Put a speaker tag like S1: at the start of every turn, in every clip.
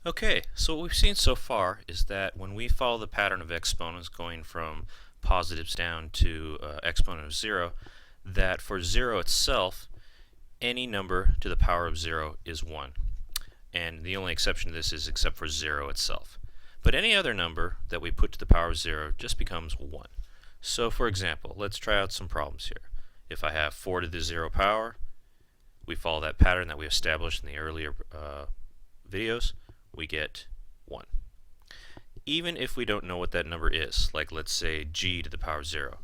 S1: Okay, so what we've seen so far is that when we follow the pattern of exponents going from positives down to exponent of 0, that for 0 itself, any number to the power of 0 is 1. And the only exception to this is except for 0 itself. But any other number that we put to the power of 0 just becomes 1. So for example, let's try out some problems here. If I have 4 to the 0 power, we follow that pattern that we established in the earlier videos, we get 1. Even if we don't know what that number is, like let's say g to the power of 0.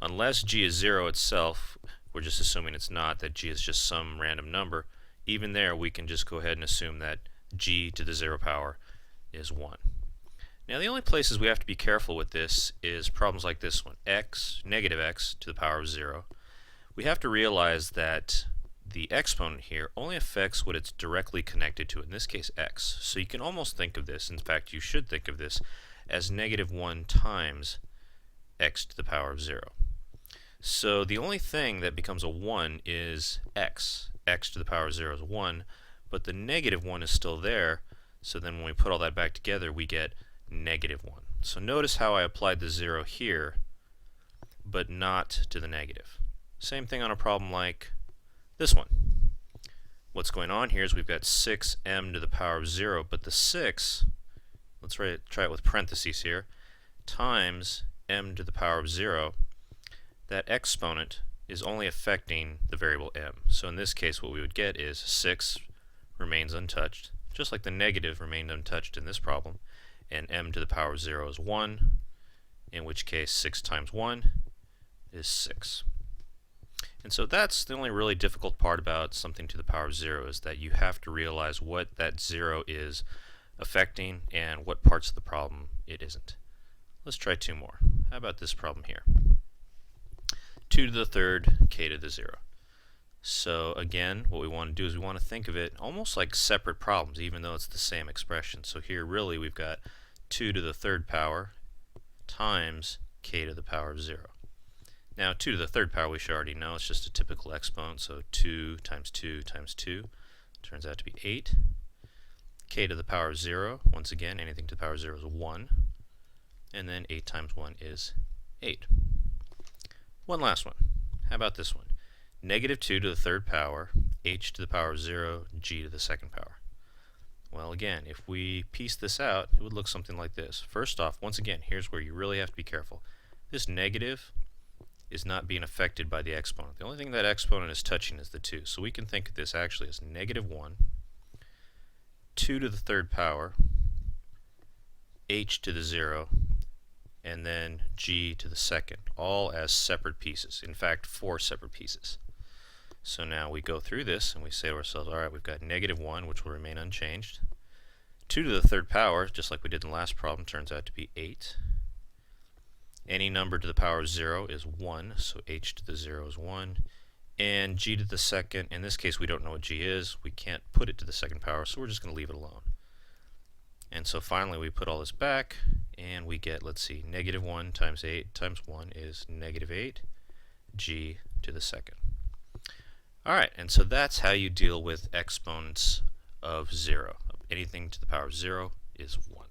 S1: Unless g is 0 itself, we're just assuming it's not, that g is just some random number, even there we can just go ahead and assume that g to the 0 power is 1. Now the only places we have to be careful with this is problems like this one, negative x to the power of 0. We have to realize that the exponent here only affects what it's directly connected to, in this case x. So you can almost think of this, in fact you should think of this, as negative 1 times x to the power of 0. So the only thing that becomes a 1 is x. X to the power of 0 is 1, but the negative 1 is still there, so then when we put all that back together we get negative 1. So notice how I applied the 0 here, but not to the negative. Same thing on a problem like this one. What's going on here is we've got 6m to the power of 0, but the 6, let's try it with parentheses here, times m to the power of 0, that exponent is only affecting the variable m. So in this case what we would get is 6 remains untouched, just like the negative remained untouched in this problem, and m to the power of 0 is 1, in which case 6 times 1 is 6. And so that's the only really difficult part about something to the power of 0, is that you have to realize what that 0 is affecting and what parts of the problem it isn't. Let's try two more. How about this problem here? 2 to the third k to the 0. So again, what we want to do is we want to think of it almost like separate problems, even though it's the same expression. So here really we've got 2 to the third power times k to the power of 0. Now 2 to the third power we should already know, it's just a typical exponent, so 2 times 2 times 2 turns out to be 8. K to the power of 0, once again anything to the power of 0 is 1, and then 8 times 1 is 8. One last one. How about this one? Negative 2 to the third power, h to the power of 0, g to the second power. Well again, if we piece this out, it would look something like this. First off, once again, here's where you really have to be careful. This negative is not being affected by the exponent. The only thing that exponent is touching is the 2. So we can think of this actually as negative 1, 2 to the third power, h to the 0, and then g to the second, all as separate pieces. In fact, 4 separate pieces. So now we go through this and we say to ourselves, alright, we've got negative 1, which will remain unchanged. 2 to the third power, just like we did in the last problem, turns out to be 8. Any number to the power of 0 is 1, so h to the 0 is 1. And g to the second, in this case we don't know what g is, we can't put it to the second power, so we're just going to leave it alone. And so finally we put all this back, and we get, let's see, negative 1 times 8 times 1 is negative 8, g to the second. Alright, and so that's how you deal with exponents of 0. Anything to the power of 0 is 1.